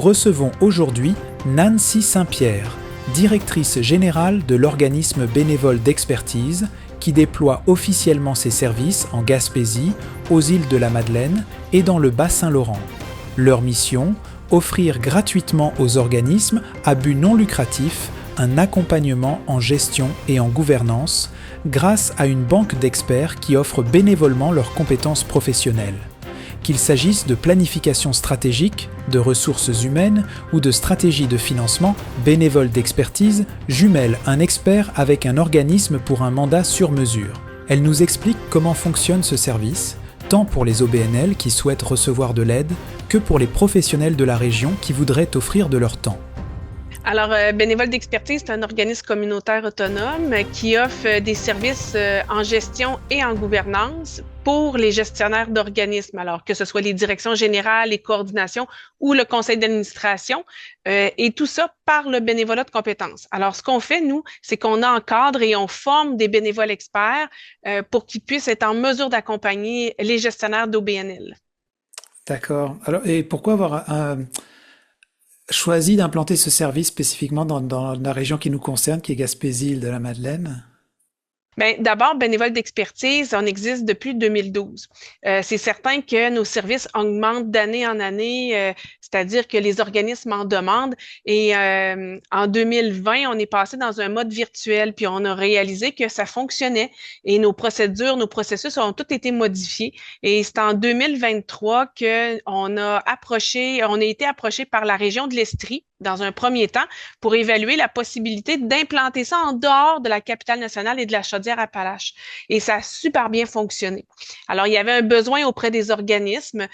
recevons aujourd'hui Nancy Saint-Pierre, directrice générale de l'organisme bénévole d'expertise qui déploie officiellement ses services en Gaspésie, aux îles de la Madeleine et dans le Bas-Saint-Laurent. Leur mission, offrir gratuitement aux organismes à but non lucratif un accompagnement en gestion et en gouvernance grâce à une banque d'experts qui offre bénévolement leurs compétences professionnelles. Qu'il s'agisse de planification stratégique, de ressources humaines ou de stratégie de financement, Bénévoles d'expertise jumelle un expert avec un organisme pour un mandat sur mesure. Elle nous explique comment fonctionne ce service, tant pour les OBNL qui souhaitent recevoir de l'aide que pour les professionnels de la région qui voudraient offrir de leur temps. Alors, Bénévoles d'expertise, c'est un organisme communautaire autonome qui offre des services en gestion et en gouvernance pour les gestionnaires d'organismes, alors que ce soit les directions générales, les coordinations ou le conseil d'administration, et tout ça par le bénévolat de compétences. Alors, ce qu'on fait, nous, c'est qu'on encadre et on forme des bénévoles experts pour qu'ils puissent être en mesure d'accompagner les gestionnaires d'OBNL. D'accord. Alors, et pourquoi avoir choisi d'implanter ce service spécifiquement dans la région qui nous concerne, qui est Gaspésie, île de la Madeleine? Bien, d'abord, Bénévoles d'expertise, on existe depuis 2012. C'est certain que nos services augmentent d'année en année, c'est-à-dire que les organismes en demandent. Et en 2020, on est passé dans un mode virtuel, puis on a réalisé que ça fonctionnait. Et nos procédures, nos processus ont tous été modifiés. Et c'est en 2023 qu'on on a été approché par la région de l'Estrie, dans un premier temps, pour évaluer la possibilité d'implanter ça en dehors de la capitale nationale et de la Chaudière-Appalaches. Et ça a super bien fonctionné. Alors, il y avait un besoin auprès des organismes.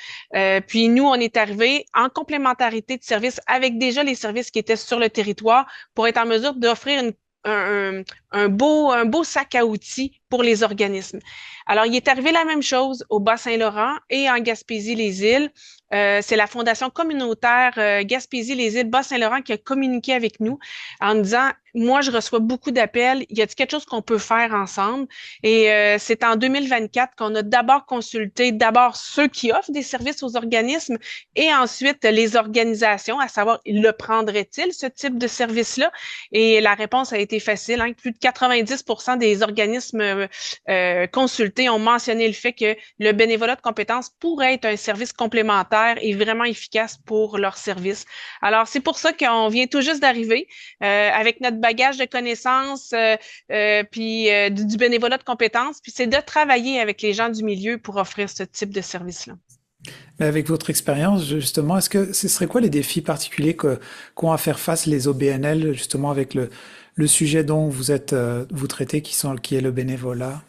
Puis nous, on est arrivé en complémentarité de services avec déjà les services qui étaient sur le territoire pour être en mesure d'offrir un beau sac à outils pour les organismes. Alors, il est arrivé la même chose au Bas-Saint-Laurent et en Gaspésie-les-Îles. C'est la Fondation communautaire Gaspésie-les-Îles Bas-Saint-Laurent qui a communiqué avec nous en disant, moi, je reçois beaucoup d'appels. Y a-t-il quelque chose qu'on peut faire ensemble? Et c'est en 2024 qu'on a d'abord consulté ceux qui offrent des services aux organismes et ensuite les organisations, à savoir, le prendraient-ils, ce type de service-là? Et la réponse a été facile. Hein? Plus de 90% des organismes consultés ont mentionné le fait que le bénévolat de compétences pourrait être un service complémentaire et vraiment efficace pour leur service. Alors, c'est pour ça qu'on vient tout juste d'arriver avec notre bagage de connaissances du bénévolat de compétences, puis c'est de travailler avec les gens du milieu pour offrir ce type de service-là. Mais avec votre expérience, justement, est-ce que ce serait quoi les défis particuliers qu'ont à faire face les OBNL, justement, avec le sujet dont vous traitez, qui est le bénévolat?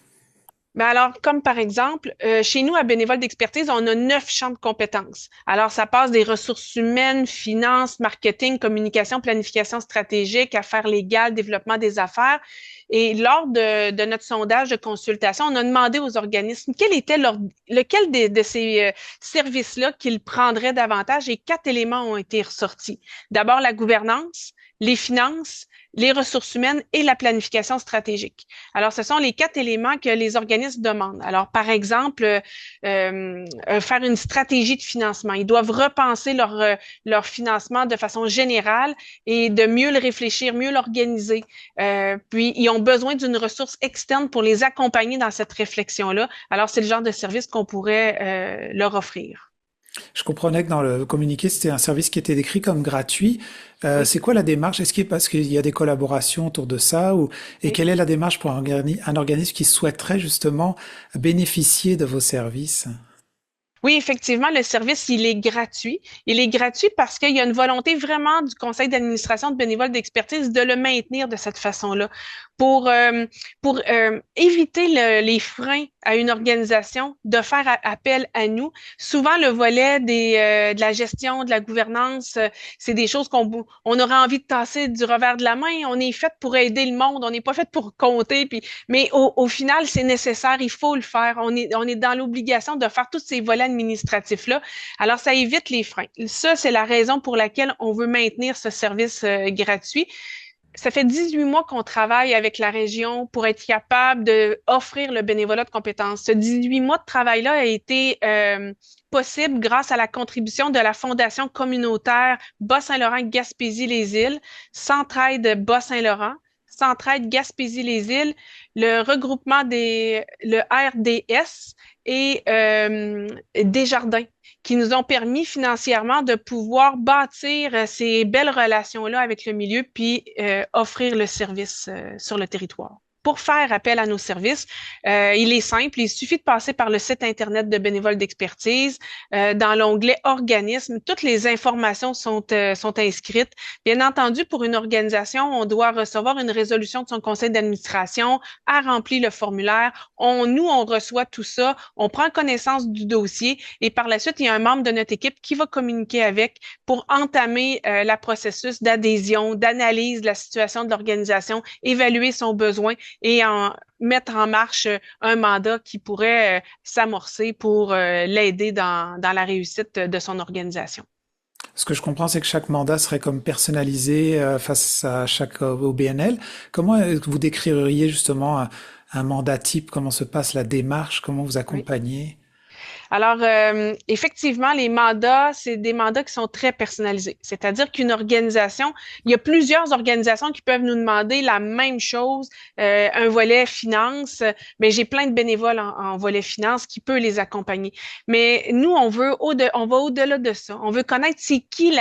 Ben alors, comme par exemple, chez nous, à Bénévoles d'expertise, on a 9 champs de compétences. Alors, ça passe des ressources humaines, finances, marketing, communication, planification stratégique, affaires légales, développement des affaires. Et lors de notre sondage de consultation, on a demandé aux organismes quel était lequel de ces services-là qu'ils prendraient davantage et 4 éléments ont été ressortis. D'abord, la gouvernance, les finances, les ressources humaines et la planification stratégique. Alors, ce sont les 4 éléments que les organismes demandent. Alors, par exemple, faire une stratégie de financement. Ils doivent repenser leur financement de façon générale et de mieux le réfléchir, mieux l'organiser. Puis, ils ont besoin d'une ressource externe pour les accompagner dans cette réflexion-là. Alors, c'est le genre de service qu'on pourrait leur offrir. Je comprenais que dans le communiqué, c'était un service qui était décrit comme gratuit. Oui. C'est quoi la démarche? Parce qu'il y a des collaborations autour de ça et quelle est la démarche pour un organisme qui souhaiterait justement bénéficier de vos services? Oui, effectivement, le service, il est gratuit. Il est gratuit parce qu'il y a une volonté vraiment du conseil d'administration de bénévoles d'expertise de le maintenir de cette façon-là pour éviter les freins à une organisation de faire appel à nous. Souvent, le volet de la gestion, de la gouvernance, c'est des choses on aurait envie de tasser du revers de la main. On est fait pour aider le monde, on n'est pas fait pour compter. Mais au final, c'est nécessaire, il faut le faire. On est dans l'obligation de faire tous ces volets administratifs-là. Alors, ça évite les freins. Ça, c'est la raison pour laquelle on veut maintenir ce service gratuit. Ça fait 18 mois qu'on travaille avec la région pour être capable d'offrir le bénévolat de compétences. Ce 18 mois de travail-là a été possible grâce à la contribution de la Fondation communautaire Bas-Saint-Laurent-Gaspésie-les-Îles, Centraide Bas-Saint-Laurent, Centraide Gaspésie-les-Îles, le regroupement le RDS et Desjardins qui nous ont permis financièrement de pouvoir bâtir ces belles relations-là avec le milieu puis offrir le service sur le territoire. Pour faire appel à nos services, il est simple, il suffit de passer par le site Internet de Bénévoles d'expertise. Dans l'onglet Organismes, toutes les informations sont inscrites. Bien entendu, pour une organisation, on doit recevoir une résolution de son conseil d'administration, à remplir le formulaire. Nous, on reçoit tout ça, on prend connaissance du dossier et par la suite, il y a un membre de notre équipe qui va communiquer avec pour entamer le processus d'adhésion, d'analyse de la situation de l'organisation, évaluer son besoin et mettre en marche un mandat qui pourrait s'amorcer pour l'aider dans la réussite de son organisation. Ce que je comprends, c'est que chaque mandat serait comme personnalisé face à chaque OBNL. Comment vous décririez justement un mandat type? Comment se passe la démarche? Comment vous Oui. accompagnez? Alors, effectivement, les mandats, c'est des mandats qui sont très personnalisés. C'est-à-dire qu'une organisation, il y a plusieurs organisations qui peuvent nous demander la même chose, un volet finance, mais j'ai plein de bénévoles en volet finance qui peut les accompagner. Mais nous, on va au-delà de ça. On veut connaître c'est qui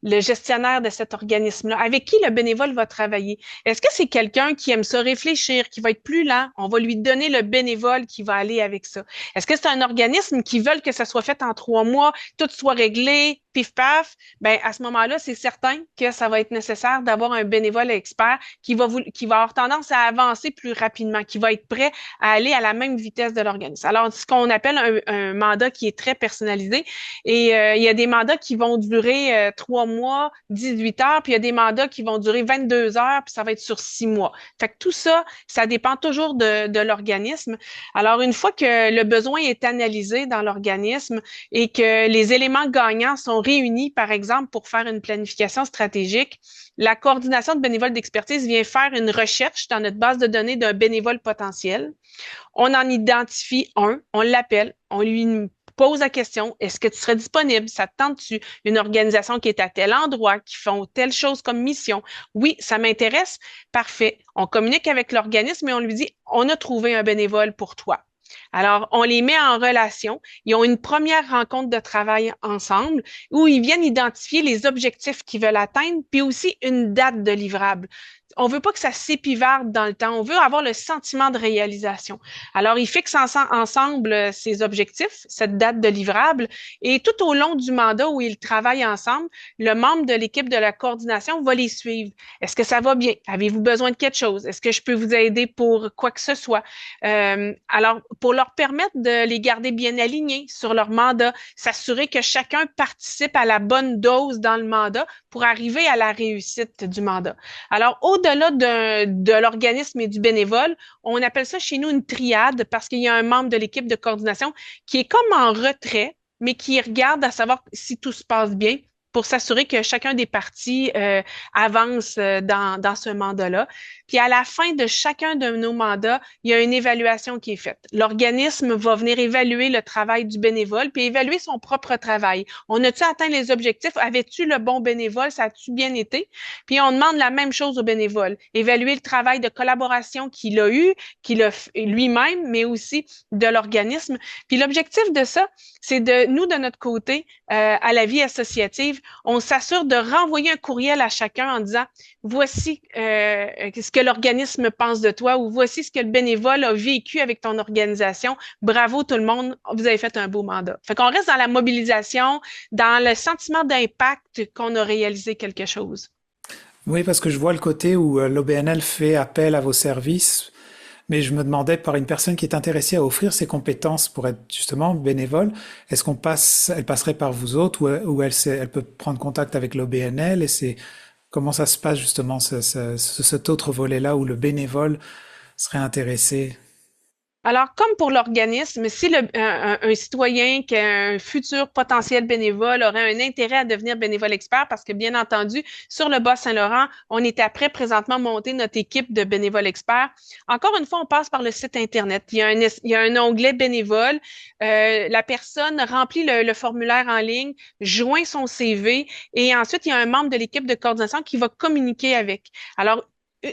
le gestionnaire de cet organisme-là, avec qui le bénévole va travailler. Est-ce que c'est quelqu'un qui aime ça réfléchir, qui va être plus lent? On va lui donner le bénévole qui va aller avec ça. Est-ce que c'est un organisme qui veut que ça soit fait en 3 mois, tout soit réglé, pif paf? Ben à ce moment-là, c'est certain que ça va être nécessaire d'avoir un bénévole expert qui va avoir tendance à avancer plus rapidement, qui va être prêt à aller à la même vitesse de l'organisme. Alors, ce qu'on appelle un mandat qui est très personnalisé, et il y a des mandats qui vont durer 3 mois, 18 heures, puis il y a des mandats qui vont durer 22 heures, puis ça va être sur 6 mois. Fait que tout ça, ça dépend toujours de l'organisme. Alors, une fois que le besoin est analysé dans l'organisme et que les éléments gagnants sont réunis, par exemple, pour faire une planification stratégique, la coordination de bénévoles d'expertise vient faire une recherche dans notre base de données d'un bénévole potentiel. On en identifie un, on l'appelle, on lui pose la question, est-ce que tu serais disponible? Ça te tente-tu? Une organisation qui est à tel endroit, qui font telle chose comme mission? Oui, ça m'intéresse. Parfait. On communique avec l'organisme et on lui dit, on a trouvé un bénévole pour toi. Alors, on les met en relation. Ils ont une première rencontre de travail ensemble où ils viennent identifier les objectifs qu'ils veulent atteindre, puis aussi une date de livrable. On veut pas que ça s'épivarde dans le temps. On veut avoir le sentiment de réalisation. Alors, ils fixent ensemble ces objectifs, cette date de livrable, et tout au long du mandat où ils travaillent ensemble, le membre de l'équipe de la coordination va les suivre. Est-ce que ça va bien? Avez-vous besoin de quelque chose? Est-ce que je peux vous aider pour quoi que ce soit? Alors, pour leur permettre de les garder bien alignés sur leur mandat, s'assurer que chacun participe à la bonne dose dans le mandat pour arriver à la réussite du mandat. Alors, au-delà de l'organisme et du bénévole, on appelle ça chez nous une triade parce qu'il y a un membre de l'équipe de coordination qui est comme en retrait, mais qui regarde à savoir si tout se passe bien pour s'assurer que chacun des partis avance dans ce mandat-là. Puis à la fin de chacun de nos mandats, il y a une évaluation qui est faite. L'organisme va venir évaluer le travail du bénévole puis évaluer son propre travail. On a-tu atteint les objectifs? Avais-tu le bon bénévole? Ça a-tu bien été? Puis on demande la même chose au bénévole. Évaluer le travail de collaboration qu'il a eu, qu'il a lui-même, mais aussi de l'organisme. Puis l'objectif de ça, c'est nous, de notre côté, à la vie associative, on s'assure de renvoyer un courriel à chacun en disant voici ce que l'organisme pense de toi ou voici ce que le bénévole a vécu avec ton organisation. Bravo tout le monde, vous avez fait un beau mandat. Fait qu'on reste dans la mobilisation, dans le sentiment d'impact qu'on a réalisé quelque chose. Oui, parce que je vois le côté où l'OBNL fait appel à vos services, mais je me demandais par une personne qui est intéressée à offrir ses compétences pour être justement bénévole, est-ce elle passerait par vous autres ou elle peut prendre contact avec l'OBNL et c'est comment ça se passe justement cet autre volet-là où le bénévole serait intéressé? Alors, comme pour l'organisme, si un citoyen qui a un futur potentiel bénévole aurait un intérêt à devenir bénévole expert, parce que bien entendu, sur le Bas-Saint-Laurent, on est après présentement monter notre équipe de bénévoles experts. Encore une fois, on passe par le site Internet. Il y a un onglet bénévole. La personne remplit le formulaire en ligne, joint son CV et ensuite, il y a un membre de l'équipe de coordination qui va communiquer avec. Alors,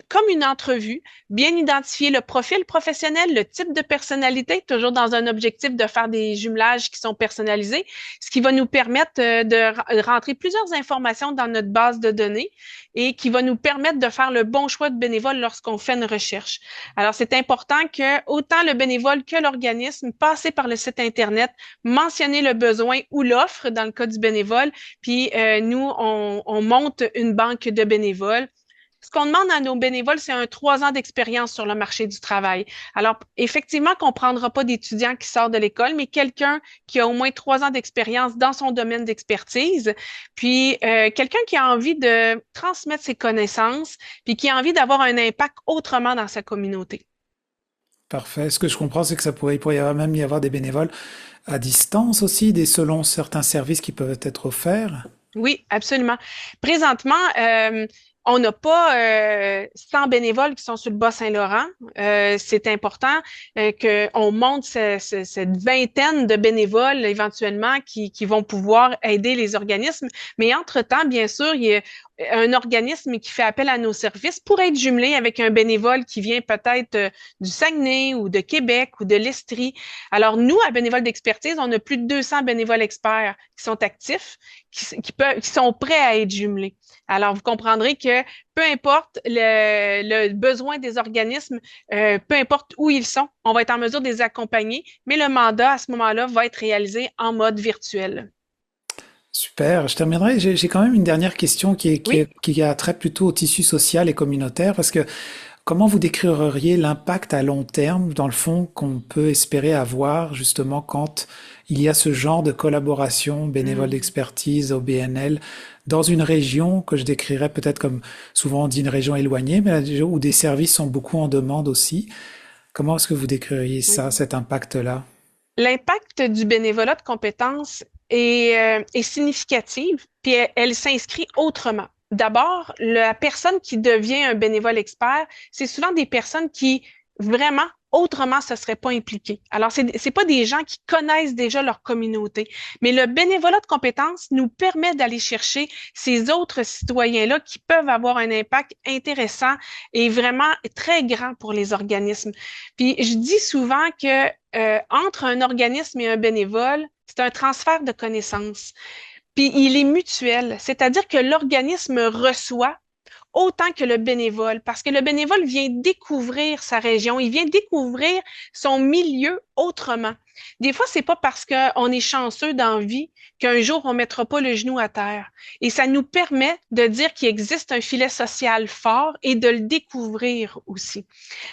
comme une entrevue, bien identifier le profil professionnel, le type de personnalité, toujours dans un objectif de faire des jumelages qui sont personnalisés, ce qui va nous permettre de rentrer plusieurs informations dans notre base de données et qui va nous permettre de faire le bon choix de bénévole lorsqu'on fait une recherche. Alors, c'est important que autant le bénévole que l'organisme passez par le site Internet, mentionner le besoin ou l'offre dans le cas du bénévole, puis nous, on monte une banque de bénévoles. Ce qu'on demande à nos bénévoles, c'est un 3 ans d'expérience sur le marché du travail. Alors, effectivement, qu'on ne prendra pas d'étudiant qui sort de l'école, mais quelqu'un qui a au moins 3 ans d'expérience dans son domaine d'expertise, puis quelqu'un qui a envie de transmettre ses connaissances, puis qui a envie d'avoir un impact autrement dans sa communauté. Parfait. Ce que je comprends, c'est que il pourrait même y avoir des bénévoles à distance aussi, selon certains services qui peuvent être offerts. Oui, absolument. Présentement, on n'a pas 100 bénévoles qui sont sur le Bas-Saint-Laurent. C'est important qu'on monte cette vingtaine de bénévoles éventuellement qui vont pouvoir aider les organismes. Mais entre-temps, bien sûr, il y a un organisme qui fait appel à nos services pour être jumelé avec un bénévole qui vient peut-être du Saguenay ou de Québec ou de l'Estrie. Alors, nous, à Bénévoles d'expertise, on a plus de 200 bénévoles experts qui sont actifs, qui sont prêts à être jumelés. Alors, vous comprendrez que peu importe le besoin des organismes, peu importe où ils sont, on va être en mesure de les accompagner, mais le mandat, à ce moment-là, va être réalisé en mode virtuel. Super. Je terminerai. J'ai quand même une dernière question Oui. qui a trait plutôt au tissu social et communautaire, parce que comment vous décririez l'impact à long terme, dans le fond, qu'on peut espérer avoir justement quand il y a ce genre de collaboration bénévole Hmm. d'expertise au BNL dans une région que je décrirais peut-être comme souvent on dit une région éloignée, mais où des services sont beaucoup en demande aussi. Comment est-ce que vous décririez ça, Oui. cet impact-là? L'impact du bénévolat de compétences est significatif, puis elle s'inscrit autrement. D'abord, la personne qui devient un bénévole expert, c'est souvent des personnes qui vraiment autrement se seraient pas impliquées. Alors, c'est pas des gens qui connaissent déjà leur communauté, mais le bénévolat de compétences nous permet d'aller chercher ces autres citoyens-là qui peuvent avoir un impact intéressant et vraiment très grand pour les organismes. Puis, je dis souvent que entre un organisme et un bénévole, c'est un transfert de connaissances. Puis il est mutuel, c'est-à-dire que l'organisme reçoit autant que le bénévole, parce que le bénévole vient découvrir sa région, il vient découvrir son milieu autrement. Des fois, c'est pas parce qu'on est chanceux dans la vie qu'un jour on mettra pas le genou à terre. Et ça nous permet de dire qu'il existe un filet social fort et de le découvrir aussi.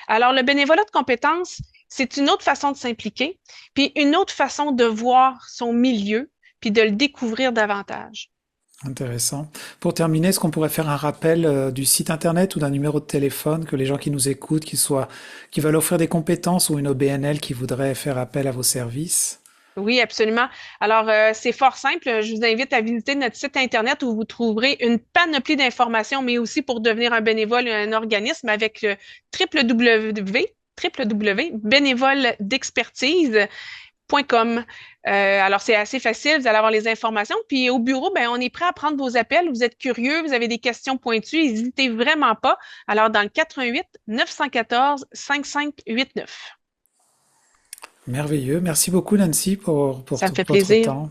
Alors, le bénévolat de compétences, c'est une autre façon de s'impliquer, puis une autre façon de voir son milieu, puis de le découvrir davantage. Intéressant. Pour terminer, est-ce qu'on pourrait faire un rappel du site internet ou d'un numéro de téléphone que les gens qui nous écoutent, qui veulent offrir des compétences ou une OBNL qui voudrait faire appel à vos services? Oui, absolument. Alors, c'est fort simple. Je vous invite à visiter notre site Internet où vous trouverez une panoplie d'informations, mais aussi pour devenir un bénévole ou un organisme avec le www.bénévoledexpertise.com. Alors, c'est assez facile, vous allez avoir les informations. Puis au bureau, ben, on est prêt à prendre vos appels. Vous êtes curieux, vous avez des questions pointues, n'hésitez vraiment pas. Alors, dans le 88 914 5589. Merveilleux. Merci beaucoup, Nancy, pour Ça me fait votre plaisir. temps.